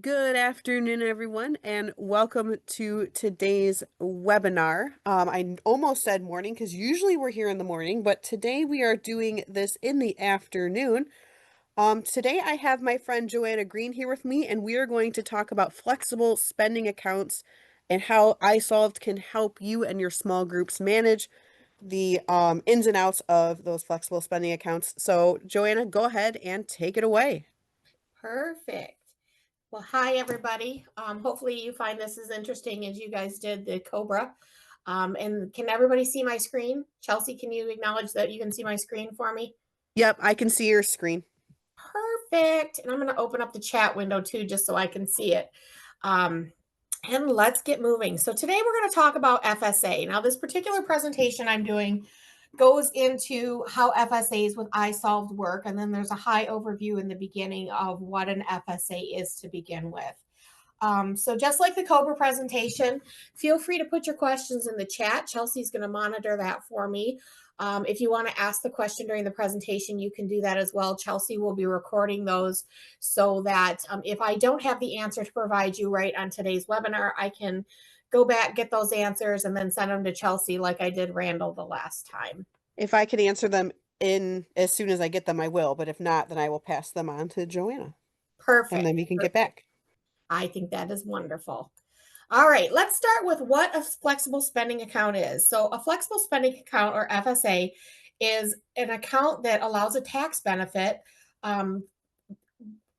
Good afternoon, everyone, and welcome to today's webinar. I almost said morning because usually we're here in the morning, but today we are doing this in the afternoon. Today I have my friend Johanna Green here with me, and we are going to talk about flexible spending accounts and how isolved can help you and your small groups manage the ins and outs of those flexible spending accounts. So, Johanna, go ahead and take it away. Perfect. Well, hi, everybody. Hopefully you find this as interesting as you guys did the Cobra. And can everybody see my screen? Chelsea, can you acknowledge that you can see my screen for me? Yep, I can see your screen. Perfect. And I'm going to open up the chat window too, just so I can see it. And let's get moving. So today we're going to talk about FSA. Now, this particular presentation I'm doing goes into how FSAs with isolved work, and then there's a high overview in the beginning of what an FSA is to begin with. So just like the Cobra presentation, feel free to put your questions in the chat. Chelsea's going to monitor that for me. If you want to ask the question during the presentation, you can do that as well. Chelsea will be recording those so that if I don't have the answer to provide you right on today's webinar, I can go back, get those answers, and then send them to Chelsea like I did Randall the last time. If I can answer them in as soon as I get them, I will. But if not, then I will pass them on to Joanna, and Perfect. then we can get Perfect. back. I think that is wonderful. All right, let's start with what a flexible spending account is. So, a flexible spending account, or FSA, is an account that allows a tax benefit, um,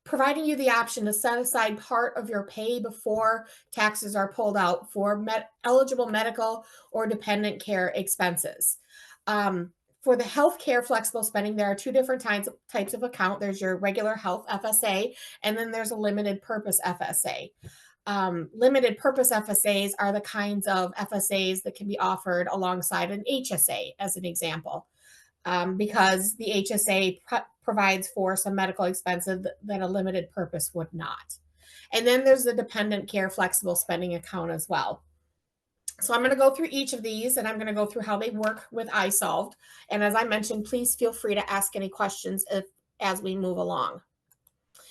providing you the option to set aside part of your pay before taxes are pulled out for eligible medical or dependent care expenses. For the healthcare flexible spending, there are two different types of account. There's your regular health FSA, and then there's a limited purpose FSA. Limited purpose FSAs are the kinds of FSAs that can be offered alongside an HSA, as an example, because the HSA provides for some medical expenses that a limited purpose would not. And then there's the dependent care flexible spending account as well. So I'm going to go through each of these, and I'm going to go through how they work with isolved. And as I mentioned, please feel free to ask any questions as we move along.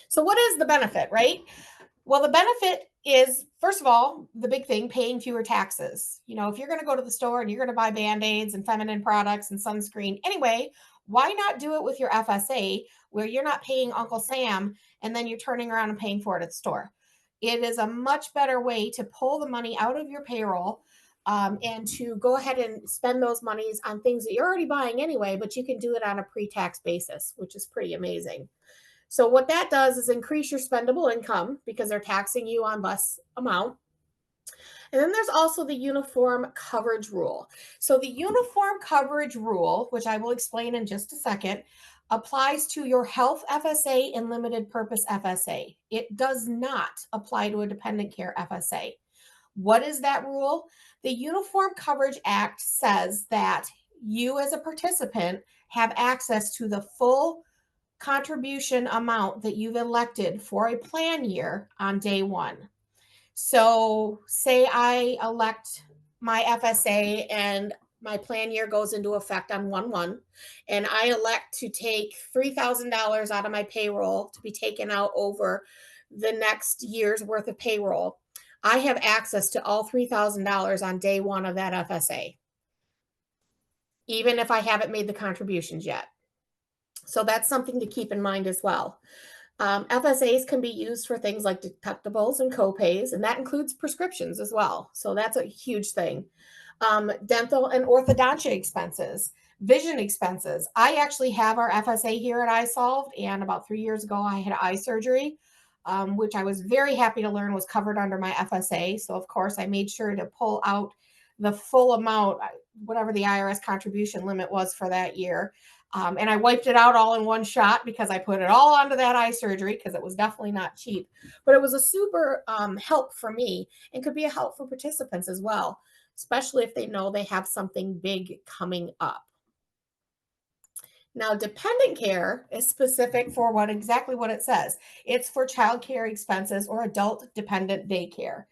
So what is the benefit, right? Well, the benefit is, first of all, the big thing, paying fewer taxes. You know, if you're going to go to the store and you're going to buy Band-Aids and feminine products and sunscreen anyway, why not do it with your FSA where you're not paying Uncle Sam and then you're turning around and paying for it at the store? It is a much better way to pull the money out of your payroll, and to go ahead and spend those monies on things that you're already buying anyway, but you can do it on a pre-tax basis, which is pretty amazing. So what that does is increase your spendable income because they're taxing you on less amount. And then there's also the uniform coverage rule. So the uniform coverage rule, which I will explain in just a second, applies to your health FSA and limited purpose FSA. It does not apply to a dependent care FSA. What is that rule? The Uniform Coverage Act says that you as a participant have access to the full contribution amount that you've elected for a plan year on day one. So, say I elect my FSA and my plan year goes into effect on 1/1, and I elect to take $3,000 out of my payroll to be taken out over the next year's worth of payroll. I have access to all $3,000 on day one of that FSA, even if I haven't made the contributions yet. So that's something to keep in mind as well. FSAs can be used for things like deductibles and copays, and that includes prescriptions as well. So that's a huge thing. Dental and orthodontia expenses, vision expenses. I actually have our FSA here at iSolved, and about 3 years ago, I had eye surgery, which I was very happy to learn was covered under my FSA. So, of course, I made sure to pull out the full amount, whatever the IRS contribution limit was for that year. And I wiped it out all in one shot because I put it all onto that eye surgery because it was definitely not cheap. But it was a super help for me and could be a help for participants as well, especially if they know they have something big coming up. Now, dependent care is specific for exactly what it says. It's for childcare expenses or adult dependent daycare.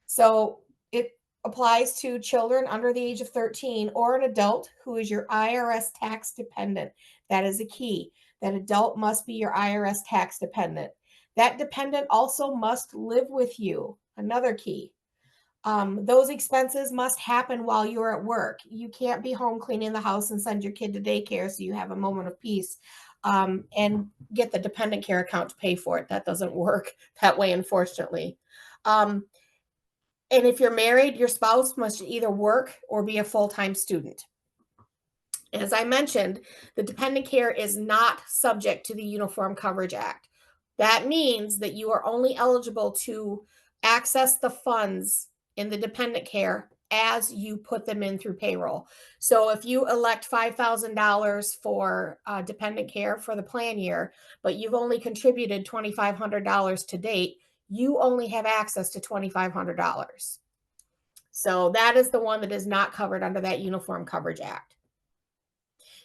So it applies to children under the age of 13 or an adult who is your IRS tax dependent. That is a key. That adult must be your IRS tax dependent. That dependent also must live with you. Another key. Those expenses must happen while you're at work. You can't be home cleaning the house and send your kid to daycare so you have a moment of peace and get the dependent care account to pay for it. That doesn't work that way, unfortunately. Um, and if you're married, your spouse must either work or be a full-time student. As I mentioned, the dependent care is not subject to the Uniform Coverage Act. That means that you are only eligible to access the funds in the dependent care as you put them in through payroll. So if you elect $5,000 for dependent care for the plan year, but you've only contributed $2,500 to date, you only have access to $2,500. So that is the one that is not covered under that Uniform Coverage Act.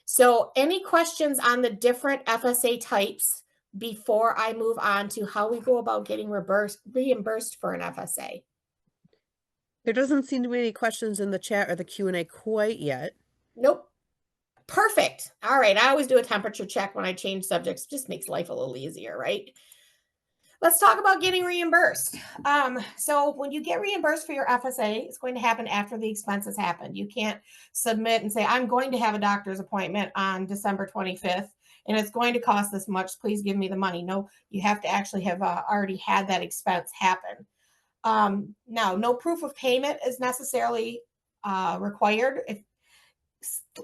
So any questions on the different FSA types before I move on to how we go about getting reimbursed for an FSA? There doesn't seem to be any questions in the chat or the Q&A quite yet. Nope. Perfect. All right. I always do a temperature check when I change subjects. It just makes life a little easier, right? Let's talk about getting reimbursed. So when you get reimbursed for your FSA, it's going to happen after the expenses happen. You can't submit and say, I'm going to have a doctor's appointment on December 25th, and it's going to cost this much. Please give me the money. No, you have to actually have already had that expense happen. Now, no proof of payment is necessarily required. If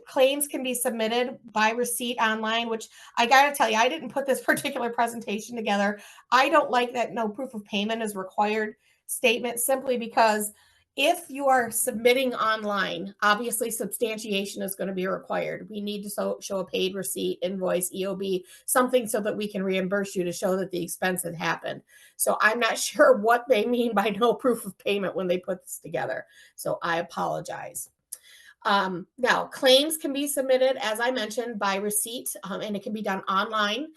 claims can be submitted by receipt online, which I got to tell you, I didn't put this particular presentation together. I don't like that no proof of payment is required statement, simply because if you are submitting online, obviously substantiation is going to be required. We need to show a paid receipt, invoice, EOB, something so that we can reimburse you to show that the expense had happened. So I'm not sure what they mean by no proof of payment when they put this together. So I apologize. Now, claims can be submitted, as I mentioned, by receipt, and it can be done online.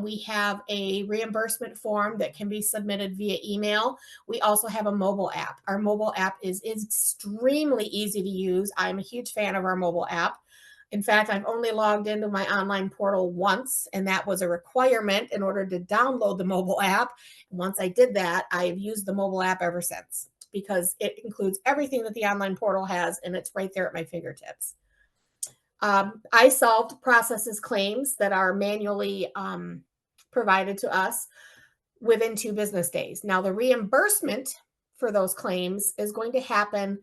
We have a reimbursement form that can be submitted via email. We also have a mobile app. Our mobile app is extremely easy to use. I'm a huge fan of our mobile app. In fact, I've only logged into my online portal once, and that was a requirement in order to download the mobile app. Once I did that, I've used the mobile app ever since, because it includes everything that the online portal has, and it's right there at my fingertips. isolved processes claims that are manually provided to us within 2 business days. Now, the reimbursement for those claims is going to happen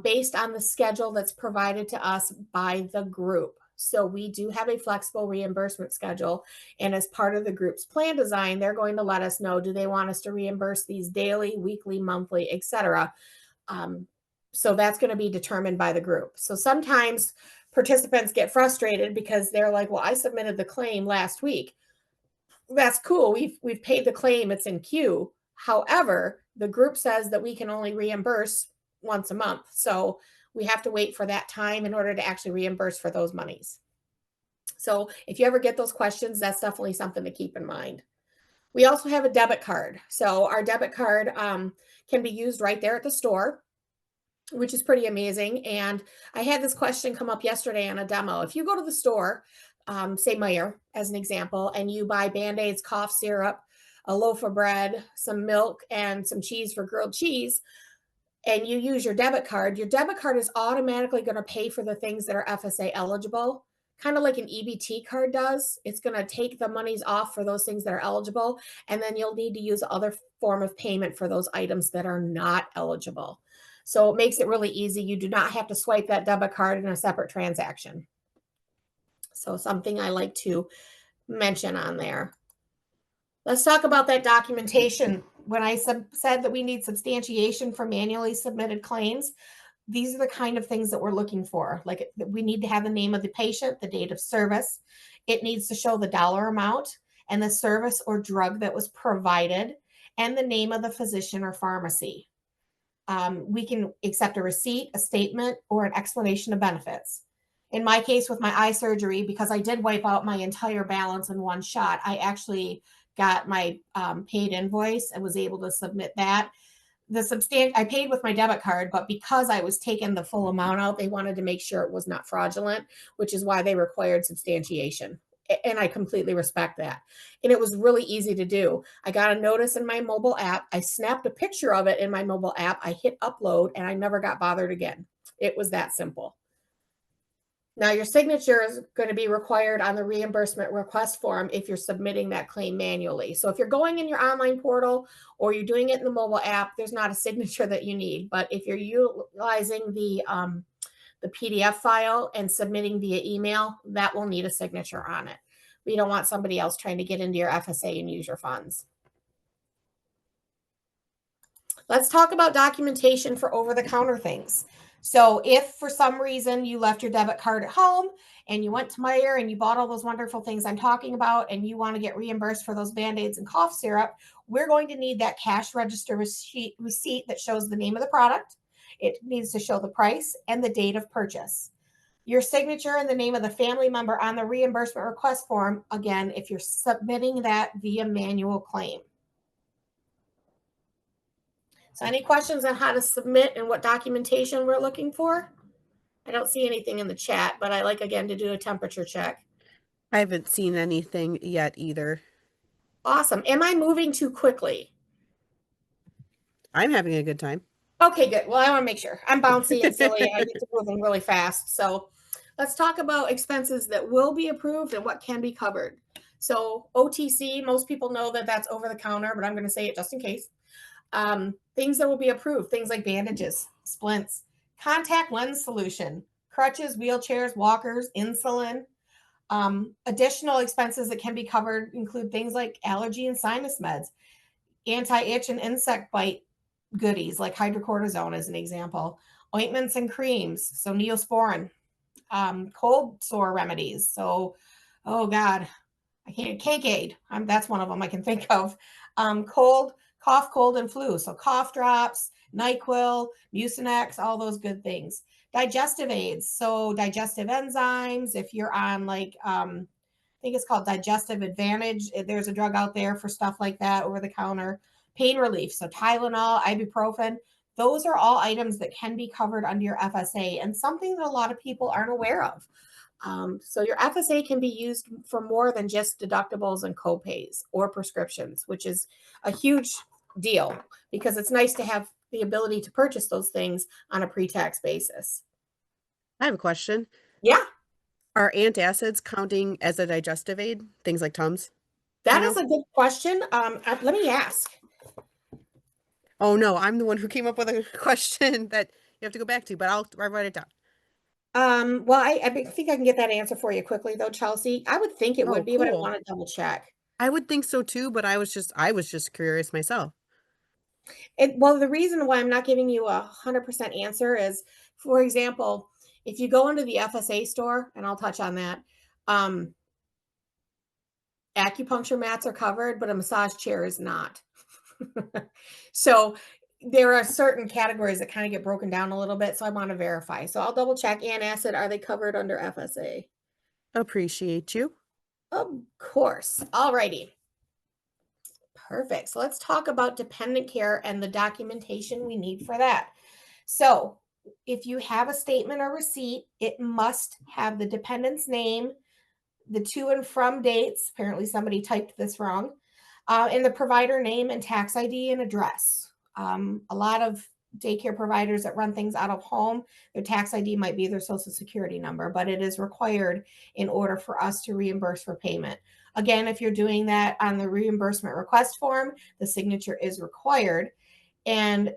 based on the schedule that's provided to us by the group. So we do have a flexible reimbursement schedule, and as part of the group's plan design, they're going to let us know, do they want us to reimburse these daily, weekly, monthly, etc. So that's going to be determined by the group. So sometimes participants get frustrated because they're like, well, I submitted the claim last week. That's cool. We've paid the claim. It's in queue. However, the group says that we can only reimburse once a month. So we have to wait for that time in order to actually reimburse for those monies. So if you ever get those questions, that's definitely something to keep in mind. We also have a debit card. So our debit card can be used right there at the store, which is pretty amazing. And I had this question come up yesterday on a demo. If you go to the store, say Meijer as an example, and you buy Band-Aids, cough syrup, a loaf of bread, some milk, and some cheese for grilled cheese, and you use your debit card is automatically going to pay for the things that are FSA eligible, kind of like an EBT card does. It's going to take the monies off for those things that are eligible, and then you'll need to use other form of payment for those items that are not eligible. So it makes it really easy. You do not have to swipe that debit card in a separate transaction. So something I like to mention on there. Let's talk about that documentation. When I said that we need substantiation for manually submitted claims, these are the kind of things that we're looking for. Like, we need to have the name of the patient, the date of service. It needs to show the dollar amount and the service or drug that was provided, and the name of the physician or pharmacy. We can accept a receipt, a statement, or an explanation of benefits. In my case with my eye surgery, because I did wipe out my entire balance in one shot, I got my paid invoice and was able to submit that. I paid with my debit card, but because I was taking the full amount out, they wanted to make sure it was not fraudulent, which is why they required substantiation. And I completely respect that. And it was really easy to do. I got a notice in my mobile app. I snapped a picture of it in my mobile app. I hit upload and I never got bothered again. It was that simple. Now, your signature is going to be required on the reimbursement request form if you're submitting that claim manually. So if you're going in your online portal or you're doing it in the mobile app, there's not a signature that you need. But if you're utilizing the PDF file and submitting via email, that will need a signature on it. We don't want somebody else trying to get into your FSA and use your funds. Let's talk about documentation for over-the-counter things. So if for some reason you left your debit card at home and you went to Meijer and you bought all those wonderful things I'm talking about and you want to get reimbursed for those Band-Aids and cough syrup, we're going to need that cash register receipt that shows the name of the product. It needs to show the price and the date of purchase. Your signature and the name of the family member on the reimbursement request form, again, if you're submitting that via manual claim. So any questions on how to submit and what documentation we're looking for? I don't see anything in the chat, but I like, again, to do a temperature check. I haven't seen anything yet either. Awesome. Am I moving too quickly? I'm having a good time. Okay, good. Well, I want to make sure. I'm bouncy and silly. I get to moving really fast. So let's talk about expenses that will be approved and what can be covered. So OTC, most people know that that's over the counter, but I'm going to say it just in case. Things that will be approved, things like bandages, splints, contact lens solution, crutches, wheelchairs, walkers, insulin. Additional expenses that can be covered include things like allergy and sinus meds, anti-itch and insect bite goodies like hydrocortisone as an example, ointments and creams, so Neosporin, cold sore remedies. So, oh God, I can't, cake aid. That's one of them I can think of. Cough, cold, and flu. So cough drops, NyQuil, Mucinex, all those good things. Digestive aids. So digestive enzymes. If you're on like, I think it's called Digestive Advantage. There's a drug out there for stuff like that over the counter. Pain relief. So Tylenol, ibuprofen. Those are all items that can be covered under your FSA and something that a lot of people aren't aware of. So your FSA can be used for more than just deductibles and copays or prescriptions, which is a huge deal because it's nice to have the ability to purchase those things on a pre-tax basis. I have a question. Yeah, Are antacids counting as a digestive aid? Things like Tums? that is a good question. Let me ask. Oh no, I'm the one who came up with a question that you have to go back to, but I'll write it down. Well, I think I can get that answer for you quickly though, Chelsea. I would think it Oh, would be, but I cool. want to double check. I would think so too, but I was just curious myself. Well, the reason why I'm not giving you 100% answer is, for example, if you go into the FSA store, and I'll touch on that, acupuncture mats are covered, but a massage chair is not. So there are certain categories that kind of get broken down a little bit. So I want to verify. So I'll double check. Antacid, are they covered under FSA? Appreciate you. Of course. All righty. Perfect. So let's talk about dependent care and the documentation we need for that. So if you have a statement or receipt, it must have the dependent's name, the to and from dates. Apparently somebody typed this wrong. And the provider name and tax ID and address. A lot of daycare providers that run things out of home, their tax ID might be their social security number, but it is required in order for us to reimburse for payment. Again, if you're doing that on the reimbursement request form, the signature is required. And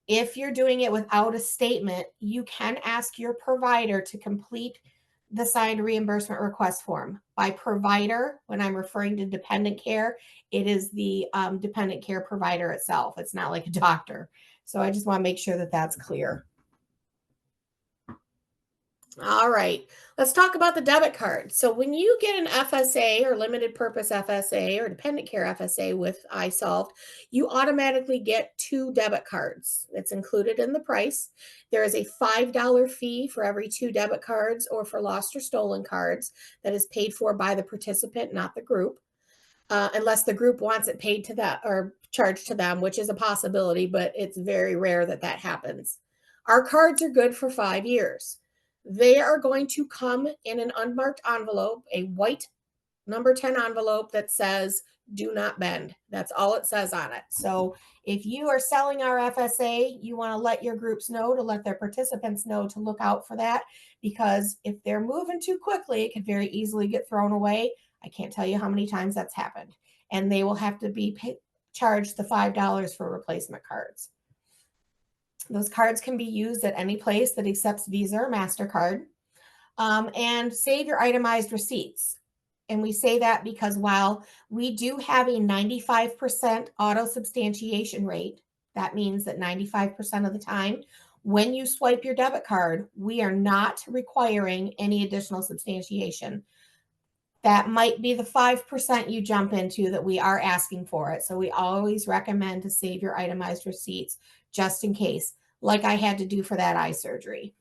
if you're doing it without a statement, you can ask your provider to complete the signed reimbursement request form. By provider, when I'm referring to dependent care, it is the dependent care provider itself. It's not like a doctor. So I just want to make sure that that's clear. All right, let's talk about the debit card. So when you get an FSA or limited purpose FSA or dependent care FSA with isolved, you automatically get 2 debit cards. It's included in the price. There is a $5 fee for every 2 debit cards or for lost or stolen cards that is paid for by the participant, not the group, unless the group wants it paid to that or charged to them, which is a possibility, but it's very rare that that happens. Our cards are good for 5 years. They are going to come in an unmarked envelope, a white number 10 envelope that says do not bend. That's all it says on it. So if you are selling our FSA, you want to let your groups know, to let their participants know to look out for that, because if they're moving too quickly, it could very easily get thrown away. I can't tell you how many times that's happened. And they will have to be charged the $5 for replacement cards. Those cards can be used at any place that accepts Visa or MasterCard. And save your itemized receipts. And we say that because while we do have a 95% auto substantiation rate, that means that 95% of the time when you swipe your debit card, we are not requiring any additional substantiation. That might be the 5% you jump into that we are asking for it. So we always recommend to save your itemized receipts just in case, like I had to do for that eye surgery.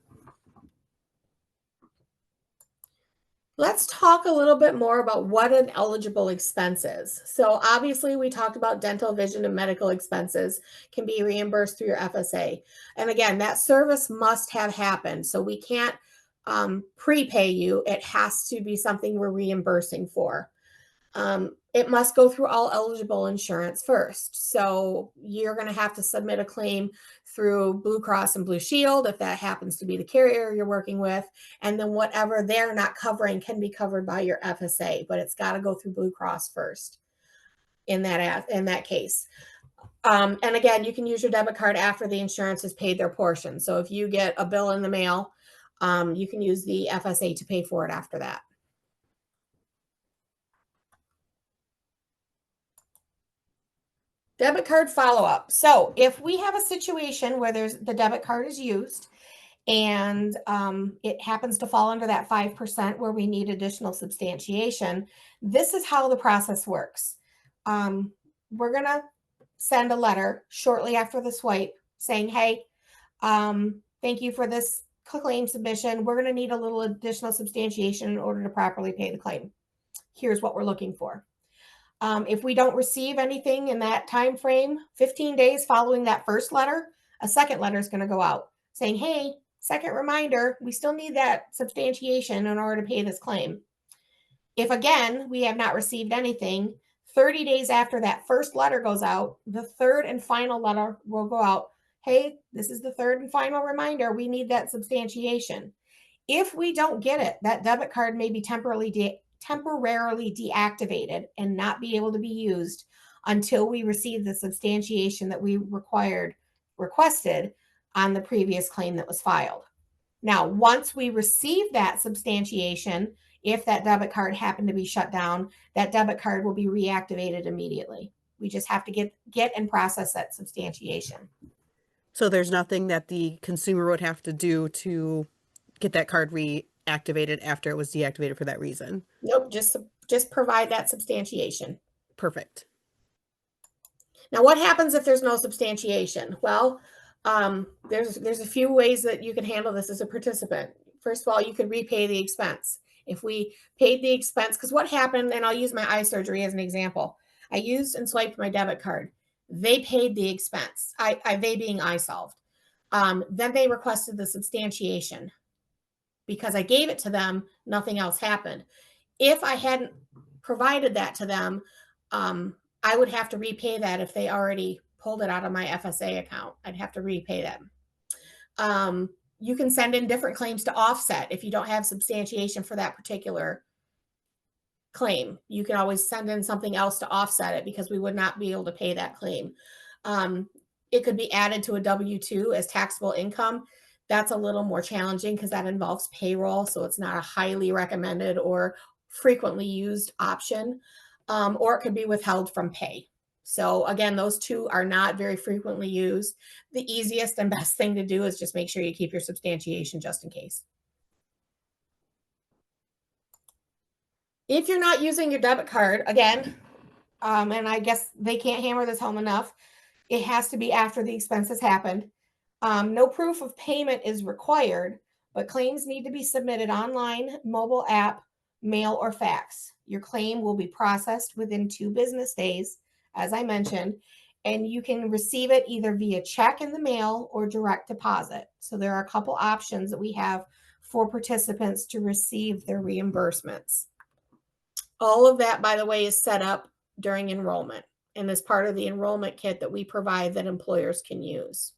Let's talk a little bit more about what an eligible expense is. So obviously we talked about dental, vision, and medical expenses can be reimbursed through your FSA. And again, that service must have happened. So we can't prepay you. It has to be something we're reimbursing for. It must go through all eligible insurance first. So you're going to have to submit a claim through Blue Cross and Blue Shield if that happens to be the carrier you're working with. And then whatever they're not covering can be covered by your FSA, but it's got to go through Blue Cross first in that case. And again, you can use your debit card after the insurance has paid their portion. So if you get a bill in the mail, you can use the FSA to pay for it after that. Debit card follow-up. So if we have a situation where the debit card is used and it happens to fall under that 5% where we need additional substantiation, this is how the process works. We're going to send a letter shortly after the swipe saying, hey, thank you for this claim submission. We're going to need a little additional substantiation in order to properly pay the claim. Here's what we're looking for. If we don't receive anything in that time frame, 15 days following that first letter, a second letter is going to go out saying, hey, second reminder, we still need that substantiation in order to pay this claim. If again, we have not received anything, 30 days after that first letter goes out, the third and final letter will go out. Hey, this is the third and final reminder. We need that substantiation. If we don't get it, that debit card may be temporarily deactivated and not be able to be used until we receive the substantiation that we requested on the previous claim that was filed. Now, once we receive that substantiation, if that debit card happened to be shut down, that debit card will be reactivated immediately. We just have to get and process that substantiation. So there's nothing that the consumer would have to do to get that card reactivated after it was deactivated for that reason. Nope, just provide that substantiation. Perfect. Now, what happens if there's no substantiation? Well, there's a few ways that you can handle this as a participant. First of all, you could repay the expense. If we paid the expense, because what happened, and I'll use my eye surgery as an example. I used and swiped my debit card. They paid the expense, they being isolved. Then they requested the substantiation. Because I gave it to them, nothing else happened. If I hadn't provided that to them, I would have to repay that if they already pulled it out of my FSA account. I'd have to repay them. You can send in different claims to offset if you don't have substantiation for that particular claim. You can always send in something else to offset it because we would not be able to pay that claim. It could be added to a W-2 as taxable income. That's a little more challenging because that involves payroll, so it's not a highly recommended or frequently used option, or it could be withheld from pay. So again, those two are not very frequently used. The easiest and best thing to do is just make sure you keep your substantiation just in case. If you're not using your debit card, again, and I guess they can't hammer this home enough, it has to be after the expenses happened. No proof of payment is required, but claims need to be submitted online, mobile app, mail, or fax. Your claim will be processed within 2 business days, as I mentioned, and you can receive it either via check in the mail or direct deposit. So there are a couple options that we have for participants to receive their reimbursements. All of that, by the way, is set up during enrollment and is part of the enrollment kit that we provide that employers can use.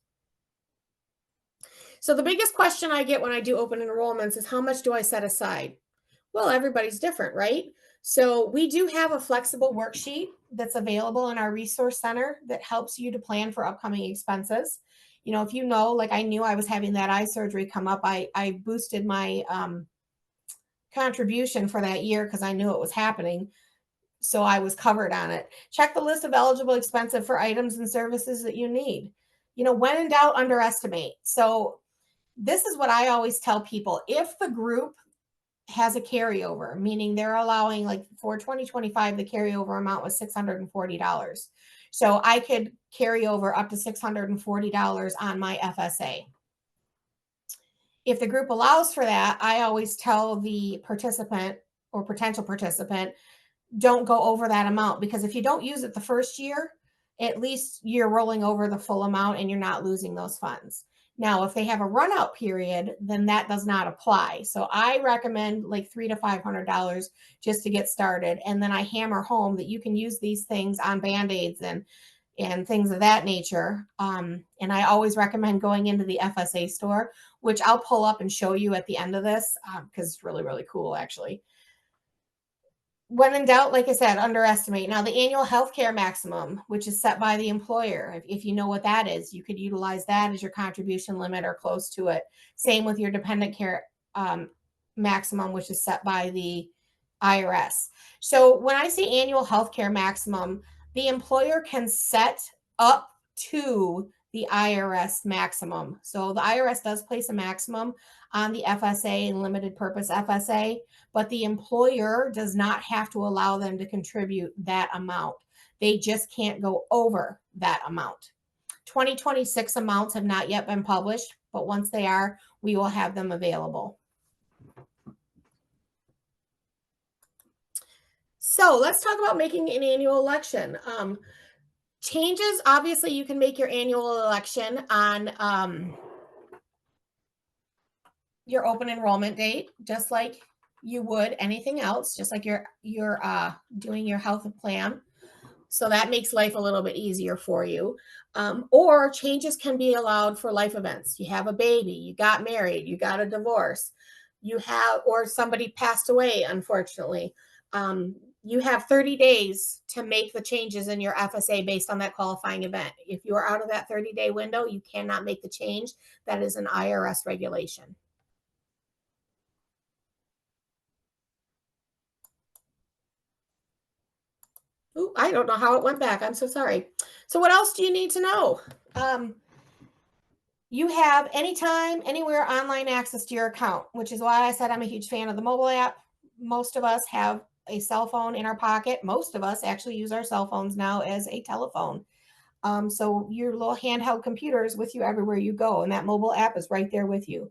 So the biggest question I get when I do open enrollments is how much do I set aside? Well, everybody's different, right? So we do have a flexible worksheet that's available in our resource center that helps you to plan for upcoming expenses. You know, if you know, like I knew I was having that eye surgery come up, I boosted my contribution for that year because I knew it was happening. So I was covered on it. Check the list of eligible expenses for items and services that you need. You know, when in doubt, underestimate. So this is what I always tell people. If the group has a carryover, meaning they're allowing, like for 2025, the carryover amount was $640. So I could carry over up to $640 on my FSA. If the group allows for that, I always tell the participant or potential participant, don't go over that amount, because if you don't use it the first year, at least you're rolling over the full amount and you're not losing those funds. Now, if they have a run out period, then that does not apply. So I recommend like $300 to $500 just to get started. And then I hammer home that you can use these things on Band-Aids and things of that nature. And I always recommend going into the FSA store, which I'll pull up and show you at the end of this because it's really, really cool, actually. When in doubt, like I said, underestimate. Now, the annual healthcare maximum, which is set by the employer, if you know what that is, you could utilize that as your contribution limit or close to it. Same with your dependent care maximum, which is set by the IRS. So when I say annual healthcare maximum, the employer can set up to the IRS maximum. So the IRS does place a maximum on the FSA and limited purpose FSA, but the employer does not have to allow them to contribute that amount. They just can't go over that amount. 2026 amounts have not yet been published, but once they are, we will have them available. So let's talk about making an annual election. Changes, obviously, you can make your annual election on your open enrollment date, just like you would anything else, just like you're doing your health plan. So that makes life a little bit easier for you. Or changes can be allowed for life events. You have a baby, you got married, you got a divorce, or somebody passed away, unfortunately. You have 30 days to make the changes in your FSA based on that qualifying event. If you are out of that 30-day window, you cannot make the change. That is an IRS regulation. Ooh, I don't know how it went back. I'm so sorry. So what else do you need to know? You have anytime, anywhere online access to your account, which is why I said I'm a huge fan of the mobile app. Most of us have a cell phone in our pocket. Most of us actually use our cell phones now as a telephone. So your little handheld computer is with you everywhere you go, and that mobile app is right there with you.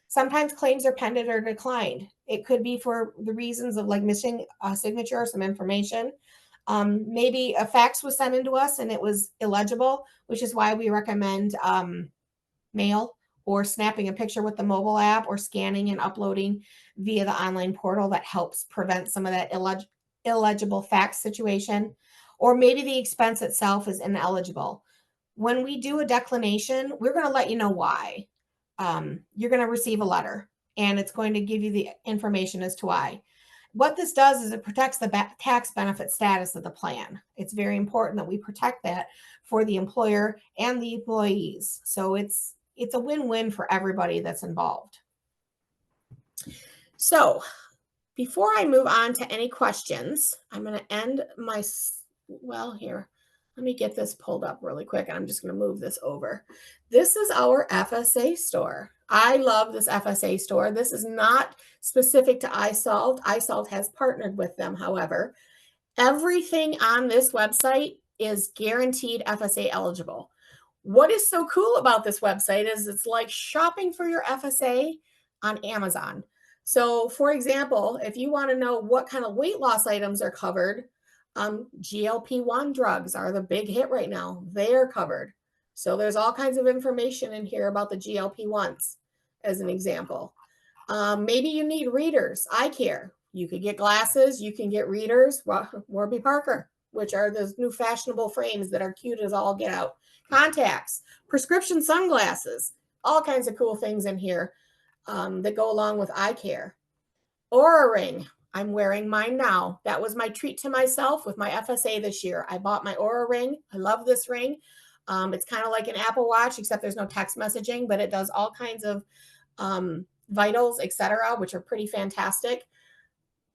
Sometimes claims are pending or declined. It could be for the reasons of like missing a signature or some information. Maybe a fax was sent into us and it was illegible, which is why we recommend mail or snapping a picture with the mobile app or scanning and uploading via the online portal. That helps prevent some of that illegible fax situation. Or maybe the expense itself is ineligible. When we do a declination, we're going to let you know why. You're going to receive a letter and it's going to give you the information as to why. What this does is it protects the tax benefit status of the plan. It's very important that we protect that for the employer and the employees. So it's a win-win for everybody that's involved. So before I move on to any questions, I'm going to end my, here, let me get this pulled up really quick. And I'm just going to move this over. This is our FSA store. I love this FSA store. This is not specific to isolved. isolved has partnered with them. However, everything on this website is guaranteed FSA eligible. What is so cool about this website is it's like shopping for your FSA on Amazon. So for example, if you want to know what kind of weight loss items are covered, GLP-1 drugs are the big hit right now. They are covered. So there's all kinds of information in here about the GLP-1s as an example. Maybe you need readers, eye care. You could get glasses, you can get readers, Warby Parker, which are those new fashionable frames that are cute as all get out. Contacts, prescription sunglasses, all kinds of cool things in here that go along with eye care. Aura ring. I'm wearing mine now. That was my treat to myself with my FSA this year. I bought my Aura ring. I love this ring. It's kind of like an Apple Watch, except there's no text messaging, but it does all kinds of vitals, etc., which are pretty fantastic.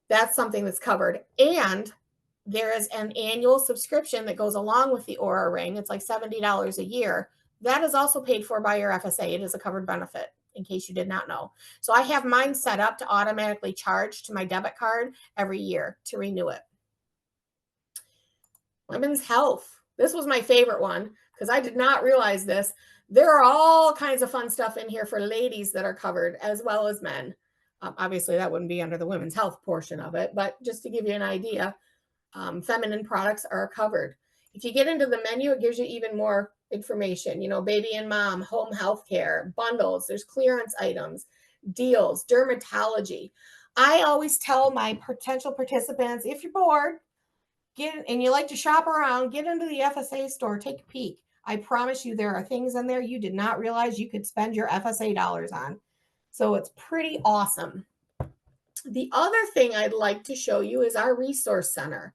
That's something that's covered. And there is an annual subscription that goes along with the Aura ring. It's like $70 a year. That is also paid for by your FSA. It is a covered benefit, in case you did not know. So I have mine set up to automatically charge to my debit card every year to renew it. Women's health. This was my favorite one because I did not realize this. There are all kinds of fun stuff in here for ladies that are covered as well as men. Obviously, that wouldn't be under the women's health portion of it, but just to give you an idea, feminine products are covered. If you get into the menu, it gives you even more information. You know, baby and mom, home health care, bundles, there's clearance items, deals, dermatology. I always tell my potential participants, if you're bored, and you like to shop around, get into the FSA store, take a peek. I promise you there are things in there you did not realize you could spend your FSA dollars on. So it's pretty awesome. The other thing I'd like to show you is our resource center.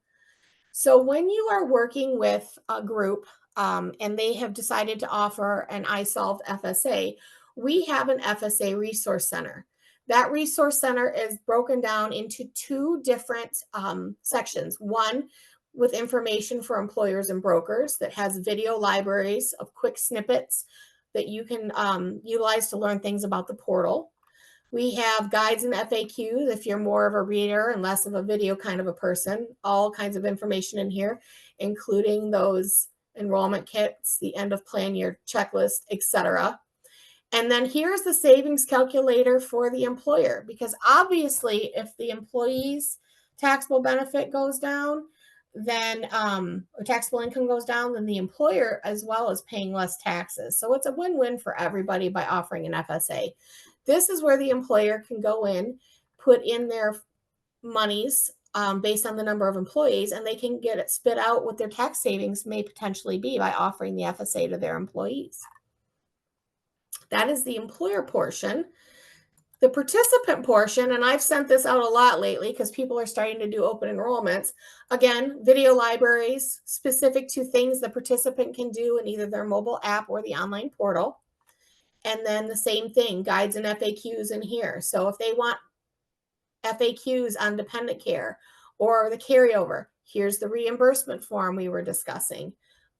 So when you are working with a group and they have decided to offer an isolved FSA, we have an FSA resource center. That resource center is broken down into two different sections. One with information for employers and brokers that has video libraries of quick snippets that you can utilize to learn things about the portal. We have guides and FAQs if you're more of a reader and less of a video kind of a person. All kinds of information in here, including those enrollment kits, the end of plan year checklist, etc. And then here's the savings calculator for the employer, because obviously if the employee's taxable benefit goes down, then or taxable income goes down, then the employer as well is paying less taxes. So it's a win-win for everybody by offering an FSA. This is where the employer can go in, put in their monies based on the number of employees, and they can get it spit out what their tax savings may potentially be by offering the FSA to their employees. That is the employer portion. The participant portion, and I've sent this out a lot lately because people are starting to do open enrollments. Again, video libraries specific to things the participant can do in either their mobile app or the online portal. And then the same thing, guides and FAQs in here. So if they want FAQs on dependent care or the carryover, here's the reimbursement form we were discussing.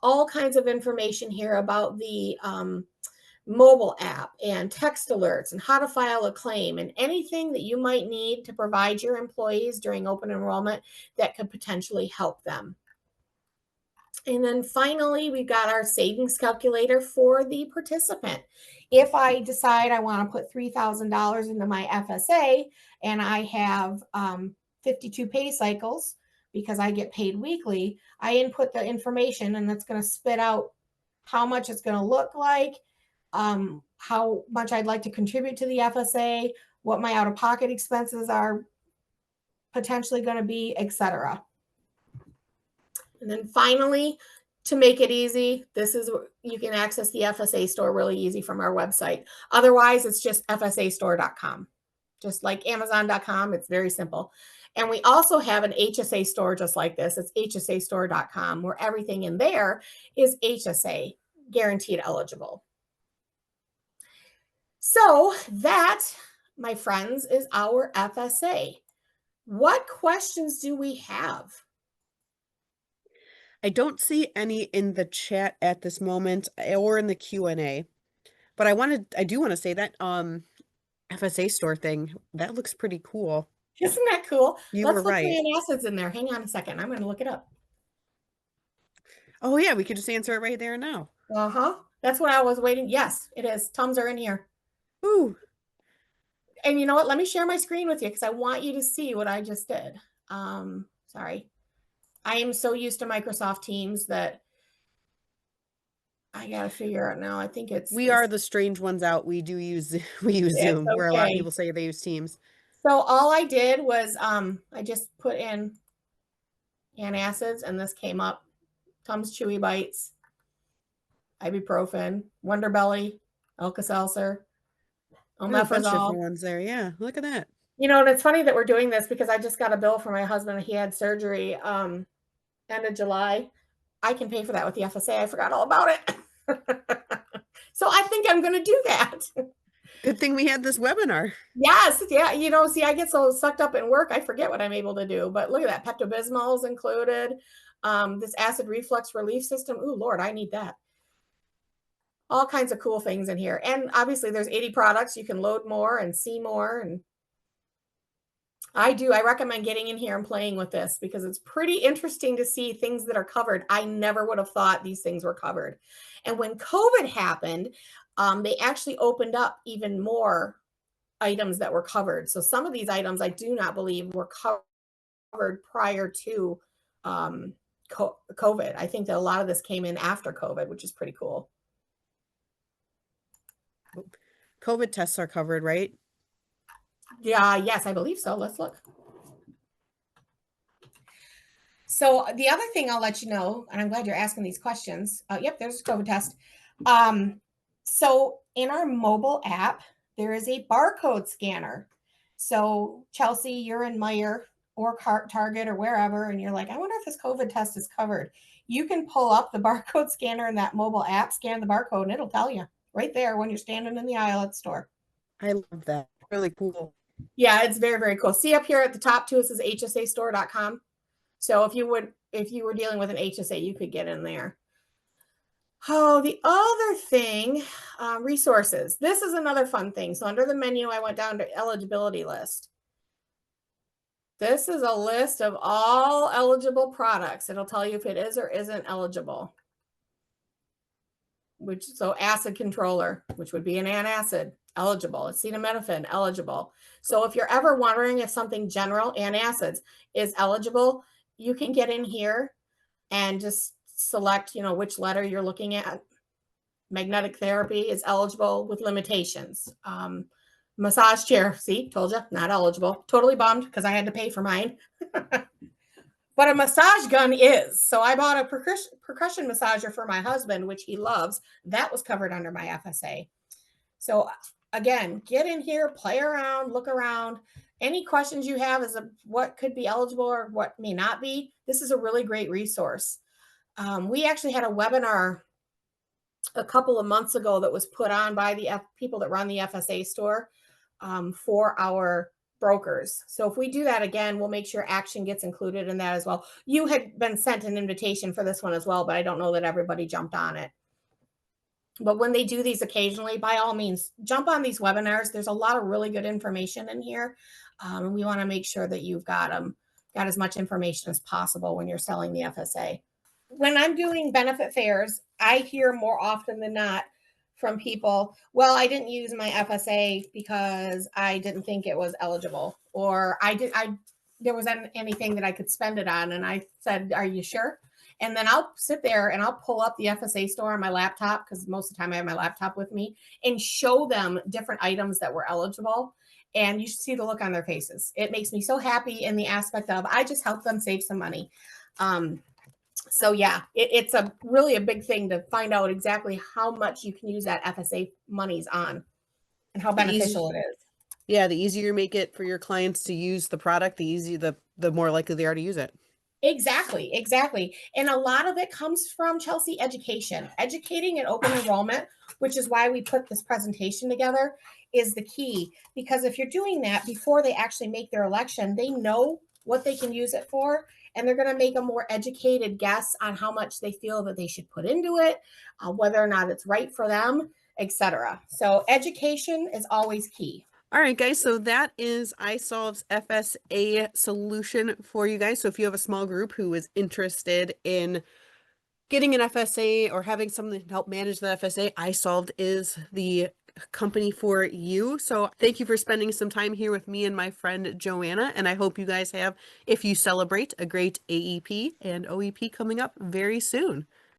All kinds of information here about the mobile app and text alerts and how to file a claim and anything that you might need to provide your employees during open enrollment that could potentially help them. And then finally, we've got our savings calculator for the participant. If I decide I want to put $3,000 into my FSA and I have 52 pay cycles because I get paid weekly, I input the information and that's going to spit out how much it's going to look like, how much I'd like to contribute to the FSA, what my out-of-pocket expenses are potentially going to be, etc. And then finally, to make it easy, this is you can access the FSA store really easy from our website. Otherwise, it's just fsastore.com. Just like amazon.com, it's very simple. And we also have an HSA store just like this. It's hsastore.com, where everything in there is HSA, guaranteed eligible. So that, my friends, is our FSA. What questions do we have? I don't see any in the chat at this moment or in the Q&A, but I do want to say that FSA store thing, that looks pretty cool. Isn't that cool? You Let's were look for right. acids in there. Hang on a second. I'm going to look it up. Oh yeah, we could just answer it right there now. Uh-huh. That's what I was waiting. Yes, it is. Tums are in here. Ooh. And you know what? Let me share my screen with you because I want you to see what I just did. Sorry. I am so used to Microsoft Teams that I got to figure out now. I think We are the strange ones out. We use it's Zoom, where a lot of okay. people say they use Teams. So all I did was I just put in antacids and this came up. Tums Chewy Bites, ibuprofen, Wonder Belly, Alka-Seltzer, Oh, a bunch of omeprazole. different ones there. Yeah, look at that. And it's funny that we're doing this because I just got a bill for my husband. He had surgery end of July. I can pay for that with the FSA. I forgot all about it. So I think I'm going to do that. Good thing we had this webinar. Yes, yeah. See, I get so sucked up in work, I forget what I'm able to do. But look at that. Pepto-Bismol is included. This acid reflux relief system. Ooh, Lord, I need that. All kinds of cool things in here. And obviously there's 80 products. You can load more and see more. And I recommend getting in here and playing with this because it's pretty interesting to see things that are covered. I never would have thought these things were covered. And when COVID happened, they actually opened up even more items that were covered. So some of these items I do not believe were covered prior to COVID. I think that a lot of this came in after COVID, which is pretty cool. COVID tests are covered, right? Yeah, yes, I believe so. Let's look. So the other thing I'll let you know, and I'm glad you're asking these questions. Yep, there's a COVID test. So in our mobile app, there is a barcode scanner. So Chelsea, you're in Meijer or Target or wherever, and you're like, I wonder if this COVID test is covered. You can pull up the barcode scanner in that mobile app, scan the barcode, and it'll tell you right there when you're standing in the aisle at the store. I love that. Really cool. Yeah, it's very, very cool. See up here at the top too, it says hsastore.com. So if you were dealing with an HSA, you could get in there. Oh, the other thing, resources. This is another fun thing. So under the menu, I went down to eligibility list. This is a list of all eligible products. It'll tell you if it is or isn't eligible. So acid controller, which would be an antacid, eligible. Acetaminophen, eligible. So if you're ever wondering if something general, antacids, is eligible, you can get in here and just select, which letter you're looking at. Magnetic therapy is eligible with limitations. Massage chair, see, told you, not eligible. Totally bummed because I had to pay for mine. But a massage gun is. So I bought a percussion massager for my husband, which he loves. That was covered under my FSA. So again, get in here, play around, look around. Any questions you have as what could be eligible or what may not be, this is a really great resource. We actually had a webinar a couple of months ago that was put on by the people that run the FSA store for our brokers. So if we do that again, we'll make sure action gets included in that as well. You had been sent an invitation for this one as well, but I don't know that everybody jumped on it. But when they do these occasionally, by all means, jump on these webinars. There's a lot of really good information in here. And we want to make sure that you've got as much information as possible when you're selling the FSA. When I'm doing benefit fairs, I hear more often than not from people, well, I didn't use my FSA because I didn't think it was eligible, or there wasn't anything that I could spend it on. And I said, are you sure? And then I'll sit there and I'll pull up the FSA store on my laptop, because most of the time I have my laptop with me, and show them different items that were eligible. And you should see the look on their faces. It makes me so happy in the aspect of I just helped them save some money. So yeah, it's really a big thing to find out exactly how much you can use that FSA monies on and how beneficial it is. Yeah, the easier you make it for your clients to use the product, the more likely they are to use it. Exactly. And a lot of it comes from, Chelsea, educating and open enrollment, which is why we put this presentation together, is the key. Because if you're doing that before they actually make their election, they know what they can use it for, and they're going to make a more educated guess on how much they feel that they should put into it, whether or not it's right for them, etc. So education is always key. All right, guys, so that is isolved's FSA solution for you guys. So if you have a small group who is interested in getting an FSA or having something to help manage the FSA, isolved is the company for you. So thank you for spending some time here with me and my friend Joanna, and I hope you guys have, if you celebrate, a great AEP and OEP coming up very soon.